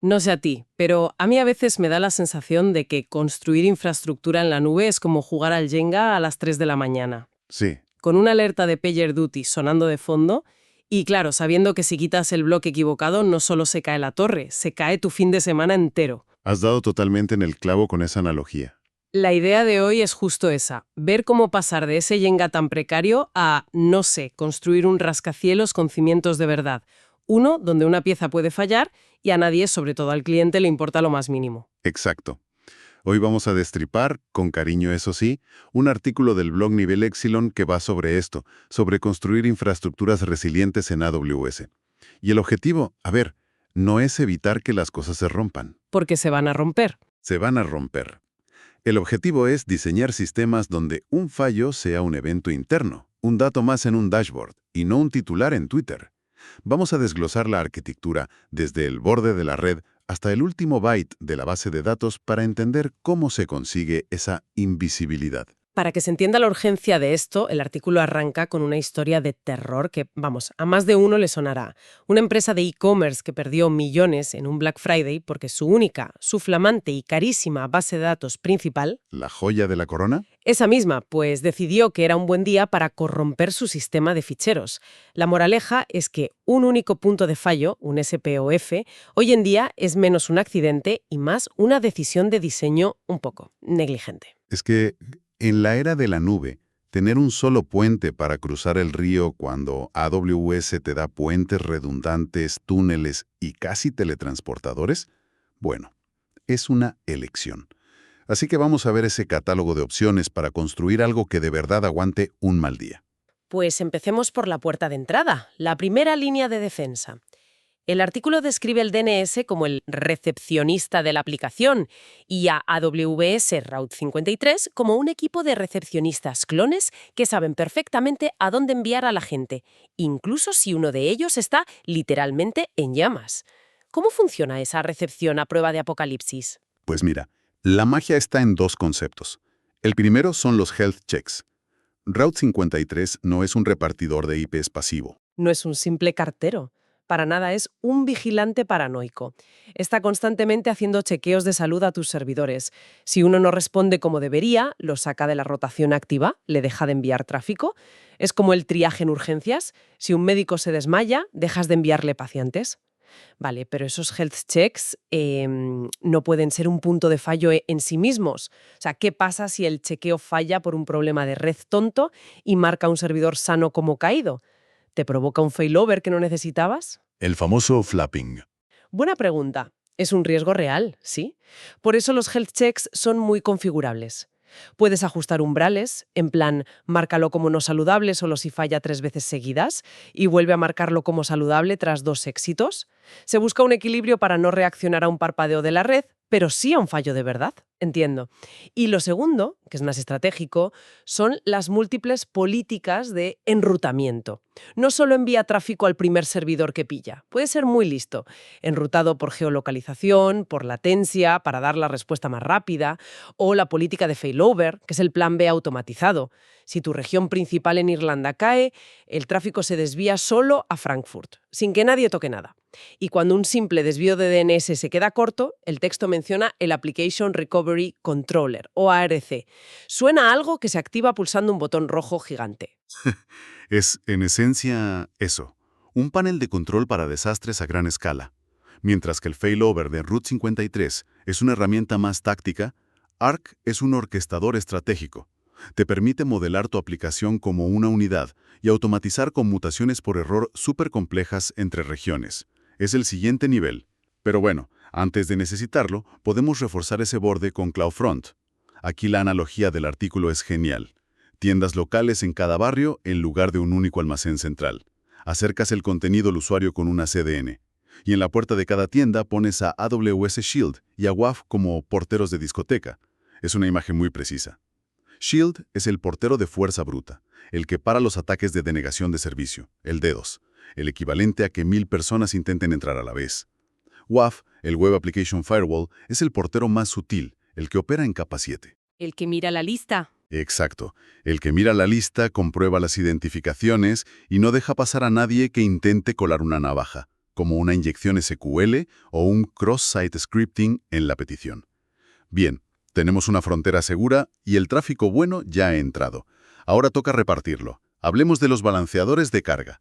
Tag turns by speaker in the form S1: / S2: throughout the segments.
S1: No sé a ti, pero a mí a veces me da la sensación de que construir infraestructura en la nube es como jugar al Jenga a las 3 de la mañana,
S2: Sí,
S1: con una alerta de PagerDuty sonando de fondo y claro, sabiendo que si quitas el bloque equivocado no solo se cae la torre, se cae tu fin de semana entero.
S2: has dado totalmente en el clavo con esa analogía.
S1: La idea de hoy es justo esa, ver cómo pasar de ese Jenga tan precario a, no sé, construir un rascacielos con cimientos de verdad. Uno donde una pieza puede fallar y a nadie, sobre todo al cliente, le importa lo más mínimo.
S2: Exacto. Hoy vamos a destripar, con cariño eso sí, un artículo del blog Nivel Epsilon que va sobre esto, sobre construir infraestructuras resilientes en AWS. Y el objetivo, a ver, no es evitar que las cosas se rompan.
S1: Porque se van a romper.
S2: Se van a romper. El objetivo es diseñar sistemas donde un fallo sea un evento interno, un dato más en un dashboard, y no un titular en Twitter. Vamos a desglosar la arquitectura desde el borde de la red hasta el último byte de la base de datos para entender cómo se consigue esa invisibilidad.
S1: Para que se entienda la urgencia de esto, el artículo arranca con una historia de terror que, vamos, a más de uno le sonará. Una empresa de e-commerce que perdió millones en un Black Friday porque su única, su flamante y carísima base de datos principal,
S2: ¿La joya de la corona?
S1: esa misma, pues decidió que era un buen día para corromper su sistema de ficheros. La moraleja es que un único punto de fallo, un SPOF, hoy en día es menos un accidente y más una decisión de diseño un poco negligente.
S2: Es que en la era de la nube, tener un solo puente para cruzar el río cuando AWS te da puentes redundantes, túneles y casi teletransportadores, bueno, es una elección. Así que vamos a ver ese catálogo de opciones para construir algo que de verdad aguante un mal día.
S1: Pues empecemos por la puerta de entrada, la primera línea de defensa. El artículo describe el DNS como el recepcionista de la aplicación y a AWS Route 53 como un equipo de recepcionistas clones que saben perfectamente a dónde enviar a la gente, incluso si uno de ellos está literalmente en llamas. ¿Cómo funciona esa recepción a prueba de apocalipsis?
S2: Pues mira, la magia está en dos conceptos. El primero son los health checks. Route 53 no es un repartidor de IPs pasivo.
S1: No es un simple cartero. Para nada es un vigilante paranoico. Está constantemente haciendo chequeos de salud a tus servidores. Si uno no responde como debería, lo saca de la rotación activa, le deja de enviar tráfico. Es como el triaje en urgencias. Si un médico se desmaya, dejas de enviarle pacientes. Vale, pero esos health checks no pueden ser un punto de fallo en sí mismos. O sea, ¿qué pasa si el chequeo falla por un problema de red tonto y marca un servidor sano como caído? ¿Te provoca un failover que no necesitabas?
S2: El famoso flapping.
S1: Buena pregunta. Es un riesgo real, sí. Por eso los health checks son muy configurables. Puedes ajustar umbrales, en plan, márcalo como no saludable solo si falla 3 veces seguidas y vuelve a marcarlo como saludable tras 2 éxitos. Se busca un equilibrio para no reaccionar a un parpadeo de la red, pero sí a un fallo de verdad. Entiendo. Y lo segundo, que es más estratégico, son las múltiples políticas de enrutamiento. No solo envía tráfico al primer servidor que pilla, puede ser muy listo, enrutado por geolocalización, por latencia, para dar la respuesta más rápida, o la política de failover, que es el plan B automatizado. Si tu región principal en Irlanda cae, el tráfico se desvía solo a Frankfurt, sin que nadie toque nada. Y cuando un simple desvío de DNS se queda corto, el texto menciona el Application Recovery Controller, o ARC. Suena a algo que se activa pulsando un botón rojo gigante.
S2: Es, en esencia, eso. Un panel de control para desastres a gran escala. Mientras que el failover de Route 53 es una herramienta más táctica, ARC es un orquestador estratégico. Te permite modelar tu aplicación como una unidad y automatizar conmutaciones por error súper complejas entre regiones. Es el siguiente nivel. Pero bueno, antes de necesitarlo, podemos reforzar ese borde con CloudFront. Aquí la analogía del artículo es genial. Tiendas locales en cada barrio en lugar de un único almacén central. Acercas el contenido al usuario con una CDN. Y en la puerta de cada tienda pones a AWS Shield y a WAF como porteros de discoteca. Es una imagen muy precisa. Shield es el portero de fuerza bruta, el que para los ataques de denegación de servicio, el DDoS, el equivalente a que 1000 personas intenten entrar a la vez. WAF, el Web Application Firewall, es el portero más sutil, el que opera en capa 7.
S1: El que mira la lista.
S2: Exacto, el que mira la lista, comprueba las identificaciones y no deja pasar a nadie que intente colar una navaja. como una inyección SQL o un cross-site scripting en la petición. Bien, tenemos una frontera segura y el tráfico bueno ya ha entrado. Ahora toca repartirlo. Hablemos de los balanceadores de carga.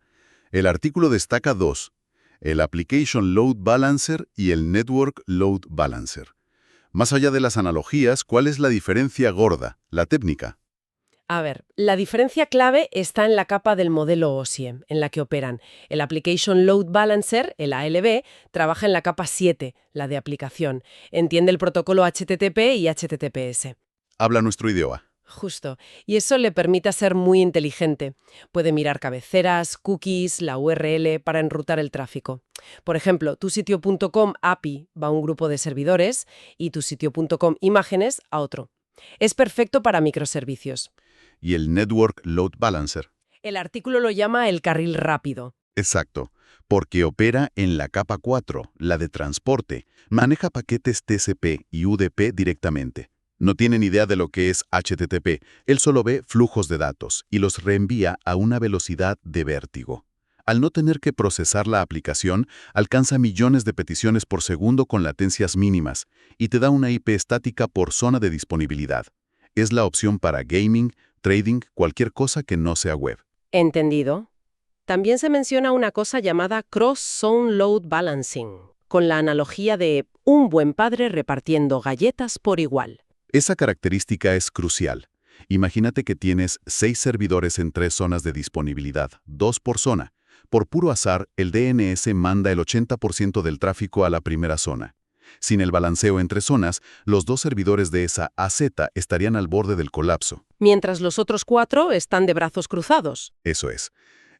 S2: El artículo destaca dos: el Application Load Balancer y el Network Load Balancer. Más allá de las analogías, ¿cuál es la diferencia gorda, la técnica?
S1: A ver, la diferencia clave está en la capa del modelo OSIEM, en la que operan. El Application Load Balancer, el ALB, trabaja en la capa 7, la de aplicación. Entiende el protocolo HTTP y HTTPS.
S2: Habla nuestro idioma.
S1: Justo. Y eso le permite ser muy inteligente. Puede mirar cabeceras, cookies, la URL para enrutar el tráfico. Por ejemplo, tusitio.com API va a un grupo de servidores y tusitio.com imágenes a otro. Es perfecto para microservicios.
S2: Y el Network Load Balancer.
S1: El artículo lo llama el carril rápido.
S2: Exacto, porque opera en la capa 4, la de transporte. Maneja paquetes TCP y UDP directamente. No tiene ni idea de lo que es HTTP. Él solo ve flujos de datos y los reenvía a una velocidad de vértigo. Al no tener que procesar la aplicación, alcanza millones de peticiones por segundo con latencias mínimas y te da una IP estática por zona de disponibilidad. Es la opción para gaming, trading, cualquier cosa que no sea web.
S1: Entendido. También se menciona una cosa llamada Cross-Zone Load Balancing, con la analogía de un buen padre repartiendo galletas por igual.
S2: Esa característica es crucial. Imagínate que tienes 6 servidores en 3 zonas de disponibilidad, 2 por zona. Por puro azar, el DNS manda el 80% del tráfico a la primera zona. Sin el balanceo entre zonas, los 2 servidores de esa AZ estarían al borde del colapso.
S1: Mientras los otros 4 están de brazos cruzados.
S2: Eso es.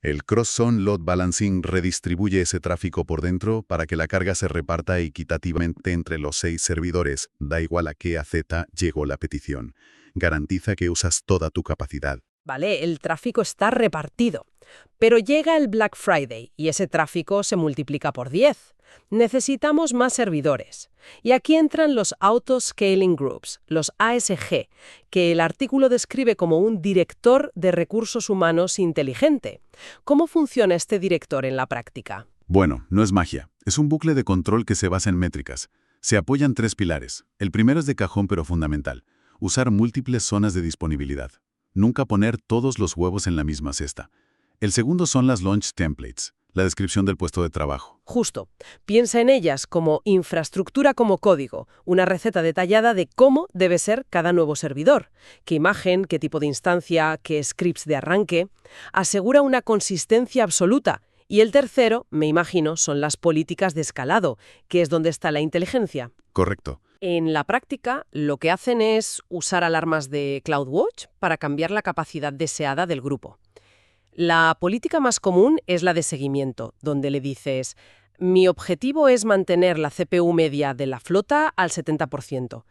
S2: El Cross-Zone Load Balancing redistribuye ese tráfico por dentro para que la carga se reparta equitativamente entre los 6 servidores, da igual a qué AZ llegó la petición. Garantiza que usas toda tu capacidad.
S1: Vale, el tráfico está repartido. Pero llega el Black Friday y ese tráfico se multiplica por 10. Necesitamos más servidores. Y aquí entran los Auto Scaling Groups, los ASG, que el artículo describe como un director de recursos humanos inteligente. ¿Cómo funciona este director en la práctica?
S2: Bueno, no es magia. Es un bucle de control que se basa en métricas. Se apoyan 3 pilares. El primero es de cajón pero fundamental. Usar múltiples zonas de disponibilidad. Nunca poner todos los huevos en la misma cesta. El segundo son las Launch Templates, la descripción del puesto de trabajo.
S1: Justo. Piensa en ellas como infraestructura como código, una receta detallada de cómo debe ser cada nuevo servidor, qué imagen, qué tipo de instancia, qué scripts de arranque. Asegura una consistencia absoluta. Y el tercero, me imagino, son las políticas de escalado, que es donde está la inteligencia.
S2: Correcto.
S1: En la práctica, lo que hacen es usar alarmas de CloudWatch para cambiar la capacidad deseada del grupo. La política más común es la de seguimiento, donde le dices, mi objetivo es mantener la CPU media de la flota al 70%.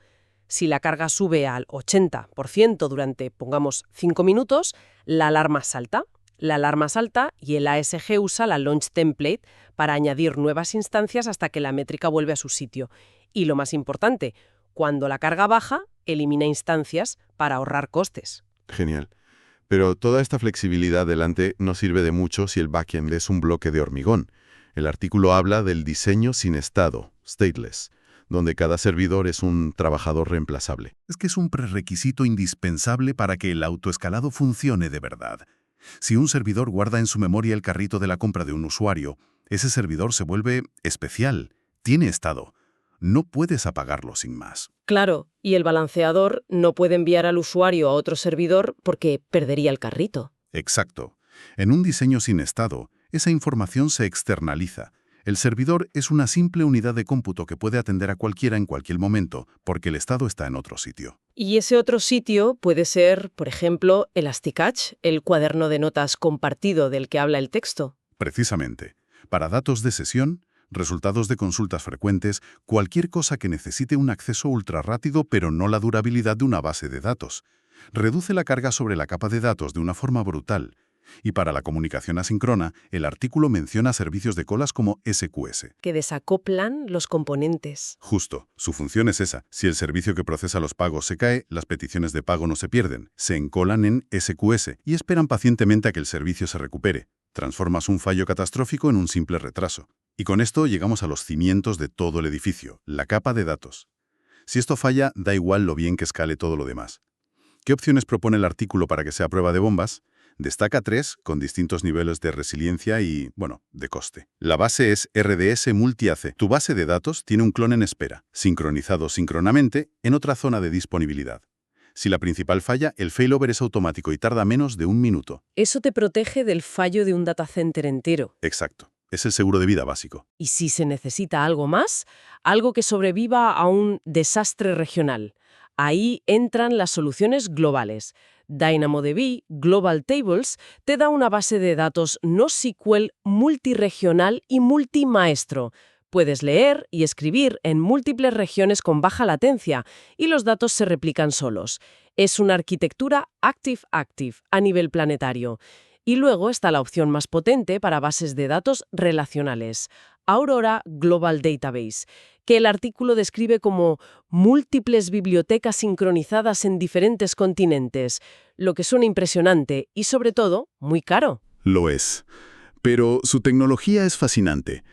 S1: Si la carga sube al 80% durante, pongamos, 5 minutos, la alarma salta. La alarma salta y el ASG usa la Launch Template para añadir nuevas instancias hasta que la métrica vuelve a su sitio. Y lo más importante, cuando la carga baja, elimina instancias para ahorrar costes.
S3: Genial. Pero toda esta flexibilidad delante no sirve de mucho si el backend es un bloque de hormigón. El artículo habla del diseño sin estado, stateless, donde cada servidor es un trabajador reemplazable.
S2: Es que es un prerequisito indispensable para que el autoescalado funcione de verdad. Si un servidor guarda en su memoria el carrito de la compra de un usuario, ese servidor se vuelve especial, tiene estado. No puedes apagarlo sin más.
S1: Claro, y el balanceador no puede enviar al usuario a otro servidor porque perdería el carrito.
S2: Exacto. En un diseño sin estado, esa información se externaliza. El servidor es una simple unidad de cómputo que puede atender a cualquiera en cualquier momento, porque el estado está en otro sitio.
S1: Y ese otro sitio puede ser, por ejemplo, Elasticache, el cuaderno de notas compartido del que habla el texto.
S2: Precisamente. Para datos de sesión, resultados de consultas frecuentes, cualquier cosa que necesite un acceso ultra rápido pero no la durabilidad de una base de datos. Reduce la carga sobre la capa de datos de una forma brutal. Y para la comunicación asíncrona, el artículo menciona servicios de colas como SQS.
S1: Que desacoplan los componentes.
S2: Justo, su función es esa. Si el servicio que procesa los pagos se cae, las peticiones de pago no se pierden. Se encolan en SQS y esperan pacientemente a que el servicio se recupere. Transformas un fallo catastrófico en un simple retraso. Y con esto llegamos a los cimientos de todo el edificio, la capa de datos. Si esto falla, da igual lo bien que escale todo lo demás. ¿Qué opciones propone el artículo para que sea prueba de bombas? Destaca 3 con distintos niveles de resiliencia y, bueno, de coste. La base es RDS Multi-AC. Tu base de datos tiene un clon en espera, sincronizado síncronamente en otra zona de disponibilidad. Si la principal falla, el failover es automático y tarda menos de 1 minuto.
S1: Eso te protege del fallo de un datacenter entero.
S2: Exacto. Es el seguro de vida básico.
S1: Y si se necesita algo más, algo que sobreviva a un desastre regional. Ahí entran las soluciones globales. DynamoDB Global Tables te da una base de datos NoSQL multiregional y multimaestro. Puedes leer y escribir en múltiples regiones con baja latencia y los datos se replican solos. Es una arquitectura active-active a nivel planetario. Y luego está la opción más potente para bases de datos relacionales, Aurora Global Database, que el artículo describe como múltiples bibliotecas sincronizadas en diferentes continentes, lo que suena impresionante y, sobre todo, muy caro.
S2: Lo es. Pero su tecnología es fascinante.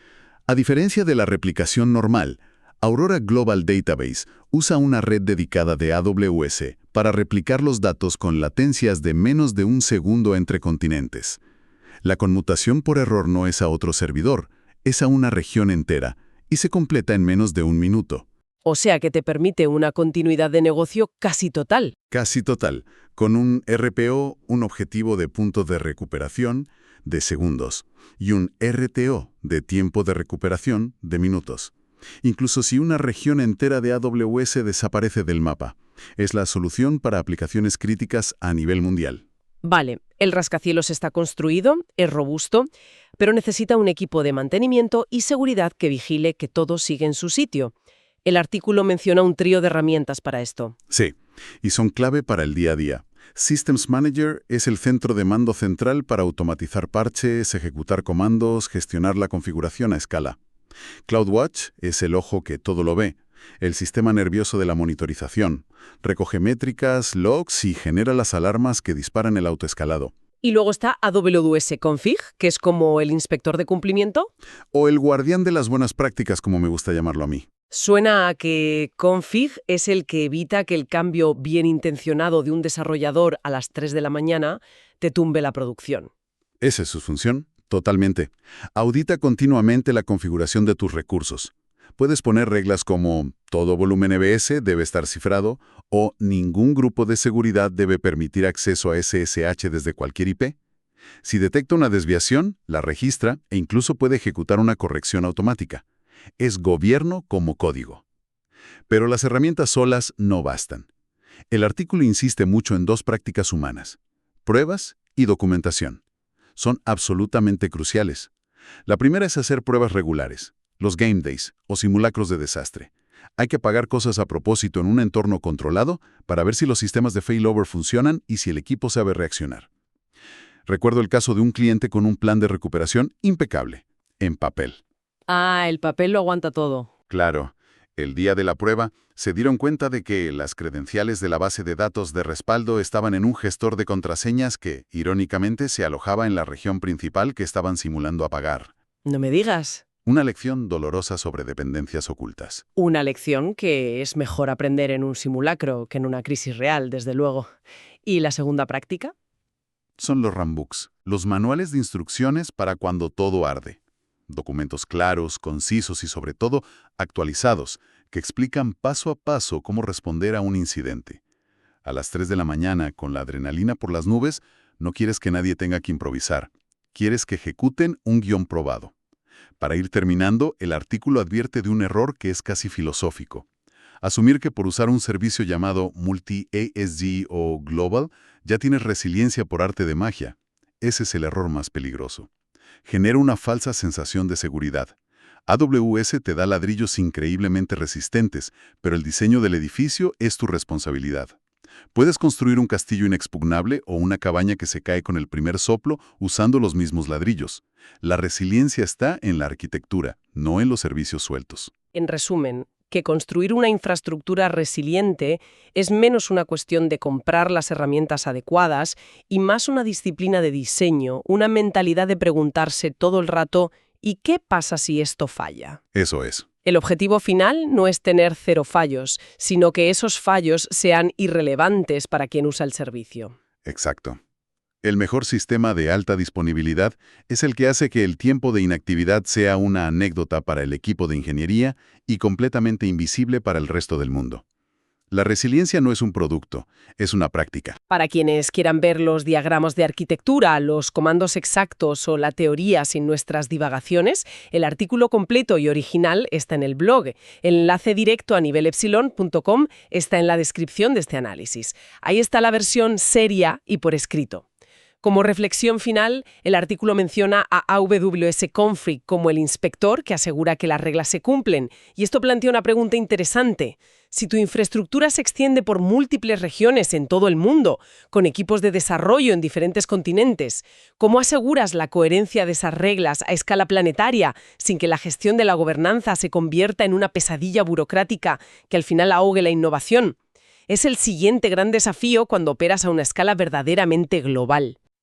S2: A diferencia de la replicación normal, Aurora Global Database usa una red dedicada de AWS para replicar los datos con latencias de menos de 1 segundo entre continentes. La conmutación por error no es a otro servidor, es a una región entera, y se completa en menos de 1 minuto.
S1: O sea que te permite una continuidad de negocio casi total.
S2: Casi total, con un RPO, un objetivo de punto de recuperación, de segundos, y un RTO, de tiempo de recuperación, de minutos. Incluso si una región entera de AWS desaparece del mapa. Es la solución para aplicaciones críticas a nivel mundial.
S1: Vale, el rascacielos está construido, es robusto, pero necesita un equipo de mantenimiento y seguridad que vigile que todo sigue en su sitio. El artículo menciona un trío de herramientas para esto.
S2: Sí, y son clave para el día a día. Systems Manager es el centro de mando central para automatizar parches, ejecutar comandos, gestionar la configuración a escala. CloudWatch es el ojo que todo lo ve, el sistema nervioso de la monitorización. Recoge métricas, logs y genera las alarmas que disparan el autoescalado.
S1: Y luego está AWS Config, que es como el inspector de cumplimiento.
S2: O el guardián de las buenas prácticas, como me gusta llamarlo a mí.
S1: Suena a que Config es el que evita que el cambio bien intencionado de un desarrollador a las 3 de la mañana te tumbe la producción.
S2: Esa es su función, totalmente. Audita continuamente la configuración de tus recursos. Puedes poner reglas como todo volumen EBS debe estar cifrado o ningún grupo de seguridad debe permitir acceso a SSH desde cualquier IP. Si detecta una desviación, la registra e incluso puede ejecutar una corrección automática. Es gobierno como código. Pero las herramientas solas no bastan. El artículo insiste mucho en 2 prácticas humanas: pruebas y documentación. Son absolutamente cruciales. La primera es hacer pruebas regulares, los game days o simulacros de desastre. Hay que apagar cosas a propósito en un entorno controlado para ver si los sistemas de failover funcionan y si el equipo sabe reaccionar. Recuerdo el caso de un cliente con un plan de recuperación impecable, en papel.
S1: Ah, el papel lo aguanta todo.
S2: Claro, el día de la prueba se dieron cuenta de que las credenciales de la base de datos de respaldo estaban en un gestor de contraseñas que, irónicamente, se alojaba en la región principal que estaban simulando apagar.
S1: No me digas.
S2: Una lección dolorosa sobre dependencias ocultas.
S1: Una lección que es mejor aprender en un simulacro que en una crisis real, desde luego. ¿Y la segunda práctica?
S2: Son los runbooks, los manuales de instrucciones para cuando todo arde. Documentos claros, concisos y sobre todo actualizados, que explican paso a paso cómo responder a un incidente. A las 3 de la mañana, con la adrenalina por las nubes, no quieres que nadie tenga que improvisar. Quieres que ejecuten un guión probado. Para ir terminando, el artículo advierte de un error que es casi filosófico. Asumir que por usar un servicio llamado Multi-ASG o Global, ya tienes resiliencia por arte de magia. Ese es el error más peligroso. Genera una falsa sensación de seguridad. AWS te da ladrillos increíblemente resistentes, pero el diseño del edificio es tu responsabilidad. Puedes construir un castillo inexpugnable o una cabaña que se cae con el primer soplo usando los mismos ladrillos. La resiliencia está en la arquitectura, no en los servicios sueltos.
S1: En resumen, que construir una infraestructura resiliente es menos una cuestión de comprar las herramientas adecuadas y más una disciplina de diseño, una mentalidad de preguntarse todo el rato ¿Y qué pasa si esto falla?
S2: Eso es.
S1: El objetivo final no es tener 0 fallos, sino que esos fallos sean irrelevantes para quien usa el servicio.
S2: Exacto. El mejor sistema de alta disponibilidad es el que hace que el tiempo de inactividad sea una anécdota para el equipo de ingeniería y completamente invisible para el resto del mundo. La resiliencia no es un producto, es una práctica.
S1: Para quienes quieran ver los diagramas de arquitectura, los comandos exactos o la teoría sin nuestras divagaciones, el artículo completo y original está en el blog. El enlace directo a nivelepsilon.com está en la descripción de este análisis. Ahí está la versión seria y por escrito. Como reflexión final, el artículo menciona a AWS Config como el inspector que asegura que las reglas se cumplen. Y esto plantea una pregunta interesante. Si tu infraestructura se extiende por múltiples regiones en todo el mundo, con equipos de desarrollo en diferentes continentes, ¿cómo aseguras la coherencia de esas reglas a escala planetaria sin que la gestión de la gobernanza se convierta en una pesadilla burocrática que al final ahogue la innovación? Es el siguiente gran desafío cuando operas a una escala verdaderamente global.